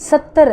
70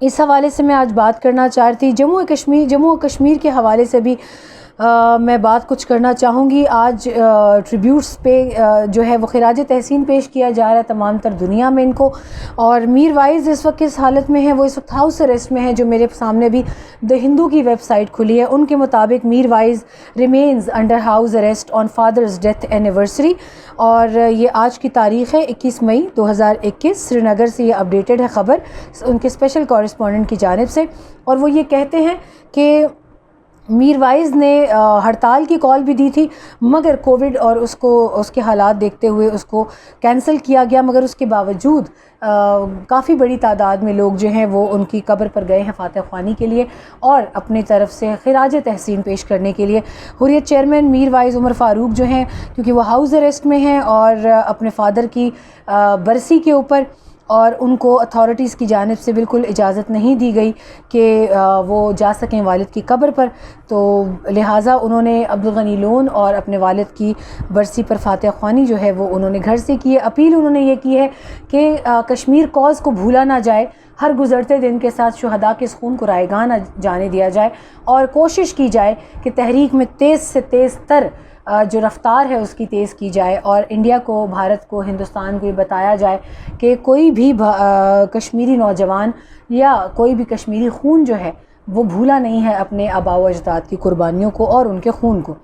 اس حوالے سے میں آج بات کرنا چاہ رہی تھی. جموں و کشمیر کے حوالے سے بھی میں بات کچھ کرنا چاہوں گی. آج ٹریبیوٹس پہ جو ہے وہ خراج تحسین پیش کیا جا رہا ہے تمام تر دنیا میں ان کو. اور میر وائز اس وقت کس حالت میں ہے؟ وہ اس وقت ہاؤس اریسٹ میں ہے. جو میرے سامنے بھی دا ہندو کی ویب سائٹ کھلی ہے ان کے مطابق Mir Waiz remains under house arrest on father's death anniversary. اور یہ آج کی تاریخ ہے 21 مئی 2021. سری نگر سے یہ اپڈیٹڈ ہے خبر ان کے اسپیشل کورسپونڈنٹ کی جانب سے. اور وہ یہ کہتے ہیں کہ میر وائز نے ہڑتال کی کال بھی دی تھی مگر کووڈ اور اس کے حالات دیکھتے ہوئے اس کو کینسل کیا گیا. مگر اس کے باوجود کافی بڑی تعداد میں لوگ جو ہیں وہ ان کی قبر پر گئے ہیں فاتح خوانی کے لیے اور اپنی طرف سے خراج تحسین پیش کرنے کے لیے. حریت چیئرمین میر وائز عمر فاروق جو ہیں کیونکہ وہ ہاؤس اریسٹ میں ہیں اور اپنے فادر کی برسی کے اوپر اور ان کو اتھارٹیز کی جانب سے بالکل اجازت نہیں دی گئی کہ وہ جا سکیں والد کی قبر پر. تو لہٰذا انہوں نے عبدالغنی لون اور اپنے والد کی برسی پر فاتح خوانی جو ہے وہ انہوں نے گھر سے کی ہے. اپیل انہوں نے یہ کی ہے کہ کشمیر کاز کو بھولا نہ جائے. ہر گزرتے دن کے ساتھ شہداء کے خون کو رائے گاہ نہ جانے دیا جائے اور کوشش کی جائے کہ تحریک میں تیز سے تیز تر جو رفتار ہے اس کی تیز کی جائے. اور انڈیا کو، بھارت کو، ہندوستان کو یہ بتایا جائے کہ کوئی بھی کشمیری نوجوان یا کوئی بھی کشمیری خون جو ہے وہ بھولا نہیں ہے اپنے آباء و اجداد کی قربانیوں کو اور ان کے خون کو.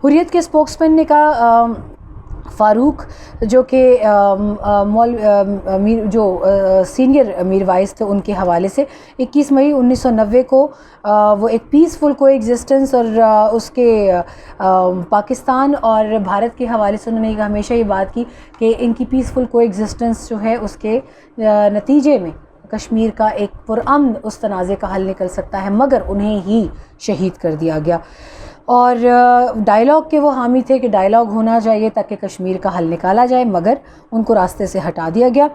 حریت کے اسپوکس مین نے کہا فاروق جو کہ جو سینئر میر وائز تھے ان کے حوالے سے 21 مئی 1990 کو وہ ایک پیسفل کو ایگزسٹنس اور اس کے پاکستان اور بھارت کے حوالے سے انہوں نے ہمیشہ یہ بات کی کہ ان کی پیسفل کو ایگزسٹنس جو ہے اس کے نتیجے میں کشمیر کا ایک پرامن اس تنازع کا حل نکل سکتا ہے مگر انہیں ہی شہید کر دیا گیا. اور ڈائلاگ کے وہ حامی تھے کہ ڈائلاگ ہونا چاہیے تاکہ کشمیر کا حل نکالا جائے مگر ان کو راستے سے ہٹا دیا گیا.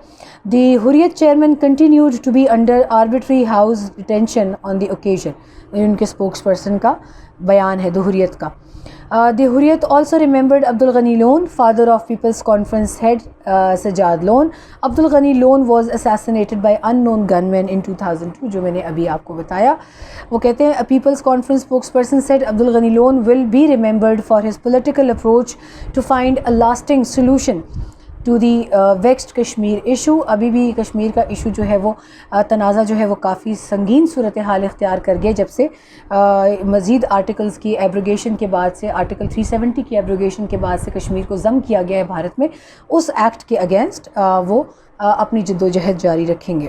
The Hurriyat chairman continued to be under arbitrary house detention on the occasion. ان کے اسپوکس پرسن کا بیان ہے دی حریت کا. The Hurriyat also remembered Abdul Ghani Lone, father of People's Conference head Sajad Lone. Abdul Ghani Lone was assassinated by unknown gunmen in 2002 جو میں نے ابھی آپ کو بتایا. وہ کہتے ہیں People's Conference spokesperson said Abdul Ghani Lone will be remembered for his political approach to find a lasting solution to the vexed Kashmir issue. ابھی بھی کشمیر کا ایشو جو ہے وہ تنازع جو ہے وہ کافی سنگین صورتحال اختیار کر گئے جب سے مزید آرٹیکلز کی ایبروگیشن کے بعد سے, آرٹیکل 370 کی ایبروگیشن کے بعد سے کشمیر کو ضم کیا گیا ہے بھارت میں. اس ایکٹ کے اگینسٹ وہ اپنی جد و جہد جاری رکھیں گے.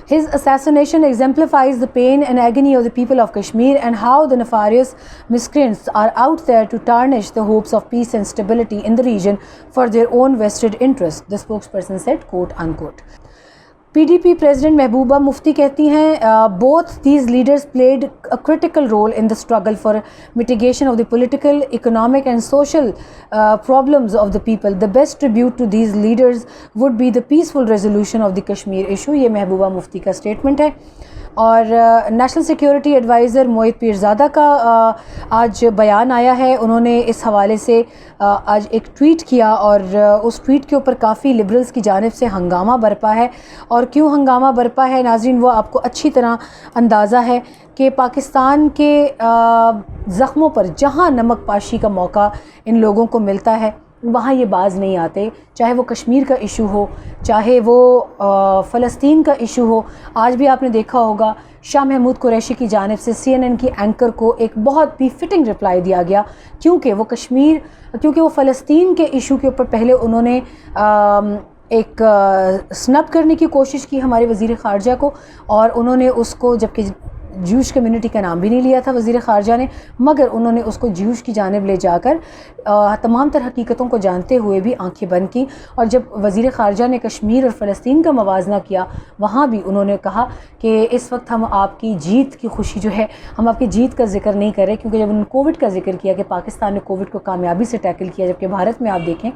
His assassination exemplifies the pain and agony of the people of Kashmir and how the nefarious miscreants are out there to tarnish the hopes of peace and stability in the region for their own vested interests, the spokesperson said, quote unquote. PDP President Mehbooba Mufti کہتی ہیں both these leaders played a critical role in the struggle for mitigation of the political, economic and social problems of the people. The best tribute to these leaders would be the peaceful resolution of the Kashmir issue. یہ محبوبہ مفتی کا statement ہے. اور national security adviser Mohit Pirzada کا آج بیان آیا ہے. انہوں نے اس حوالے سے آج ایک ٹویٹ کیا اور اس ٹویٹ کے اوپر کافی لبرلز کی جانب سے ہنگامہ برپا ہے. اور کیوں ہنگامہ برپا ہے ناظرین وہ آپ کو اچھی طرح اندازہ ہے کہ پاکستان کے زخموں پر جہاں نمک پاشی کا موقع ان لوگوں کو ملتا ہے وہاں یہ باز نہیں آتے, چاہے وہ کشمیر کا ایشو ہو, چاہے وہ فلسطین کا ایشو ہو. آج بھی آپ نے دیکھا ہوگا شاہ محمود قریشی کی جانب سے CNN کی اینکر کو ایک بہت بھی فٹنگ رپلائی دیا گیا کیونکہ وہ فلسطین کے ایشو کے اوپر پہلے انہوں نے ایک سنب کرنے کی کوشش کی ہمارے وزیر خارجہ کو, اور انہوں نے اس کو, جبکہ جیوش کمیونٹی کا نام بھی نہیں لیا تھا وزیر خارجہ نے, مگر انہوں نے اس کو جیوش کی جانب لے جا کر تمام تر حقیقتوں کو جانتے ہوئے بھی آنکھیں بند کی. اور جب وزیر خارجہ نے کشمیر اور فلسطین کا موازنہ کیا وہاں بھی انہوں نے کہا کہ اس وقت ہم آپ کی جیت کی خوشی جو ہے, ہم آپ کی جیت کا ذکر نہیں کر رہے, کیونکہ جب انہوں نے کووڈ کا ذکر کیا کہ پاکستان نے کووڈ کو کامیابی سے ٹیکل کیا, جبکہ بھارت میں آپ دیکھیں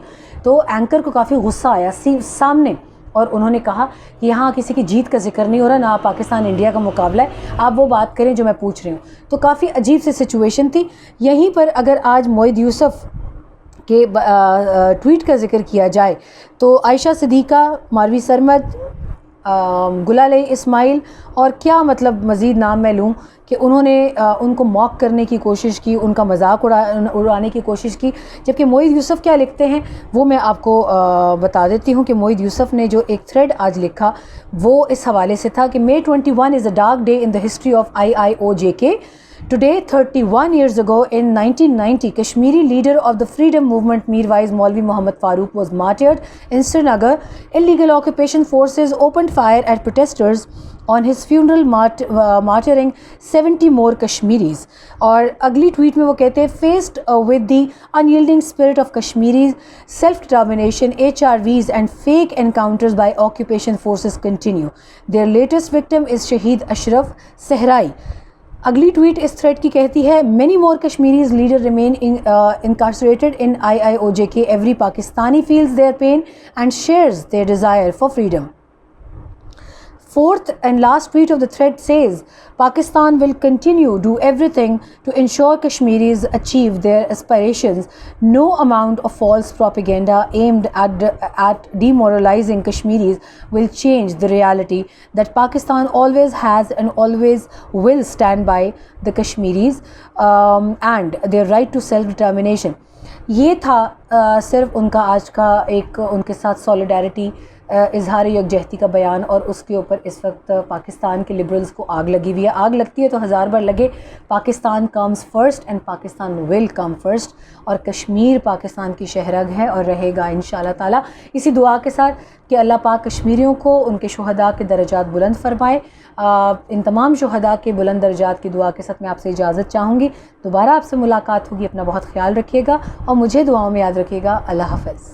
تو اینکر کو کافی غصہ آیا سامنے, اور انہوں نے کہا کہ یہاں کسی کی جیت کا ذکر نہیں ہو رہا, نہ پاکستان انڈیا کا مقابلہ ہے, آپ وہ بات کریں جو میں پوچھ رہی ہوں. تو کافی عجیب سی سچویشن تھی. یہیں پر اگر آج موید یوسف کے ٹویٹ کا ذکر کیا جائے تو عائشہ صدیقہ, ماروی سرمد, گلالئی اسماعیل، اور کیا مطلب مزید نام میں لوں کہ انہوں نے ان کو موک کرنے کی کوشش کی، ان کا مذاق اڑانے کی کوشش کی. جبکہ معید یوسف کیا لکھتے ہیں وہ میں آپ کو بتا دیتی ہوں کہ معید یوسف نے جو ایک تھریڈ آج لکھا وہ اس حوالے سے تھا کہ May 21 is a dark day in the history of IIOJK. Today, 31 years ago in 1990, Kashmiri leader of the freedom movement Mirwais Maulvi Muhammad Farooq was martyred in Srinagar. Illegal occupation forces opened fire at protesters on his funeral, martyring 70 more Kashmiris. اور اگلی tweet میں وہ کہتے ہیں faced with the unyielding spirit of Kashmiris, self-determination, HRVs and fake encounters by occupation forces continue. Their latest victim is Shaheed Ashraf Sehrai. اگلی tweet اس thread کی کہتی ہے many more Kashmiris leaders remain incarcerated in IIOJK. Every Pakistani feels their pain and shares their desire for freedom. Fourth and last tweet of the thread says, Pakistan will continue do everything to ensure Kashmiris achieve their aspirations. No amount of false propaganda aimed at demoralizing Kashmiris will change the reality that Pakistan always has and always will stand by the Kashmiris and their right to self-determination. یہ تھا صرف ان کا آج کا ایک ان کے ساتھ سولیڈیرٹی، اظہار یکجہتی کا بیان، اور اس کے اوپر اس وقت پاکستان کے لبرلز کو آگ لگی ہوئی ہے. آگ لگتی ہے تو ہزار بار لگے. Pakistan comes first and Pakistan will come first, اور کشمیر پاکستان کی شہرگ ہے اور رہے گا انشاءاللہ تعالی. اسی دعا کے ساتھ کہ اللہ پاک کشمیریوں کو ان کے شہداء کے درجات بلند فرمائے. ان تمام شہداء کے بلند درجات کی دعا کے ساتھ میں آپ سے اجازت چاہوں گی. دوبارہ آپ سے ملاقات ہوگی. اپنا بہت خیال رکھیے گا اور مجھے دعاؤں میں یاد رکھیے گا. اللہ حافظ.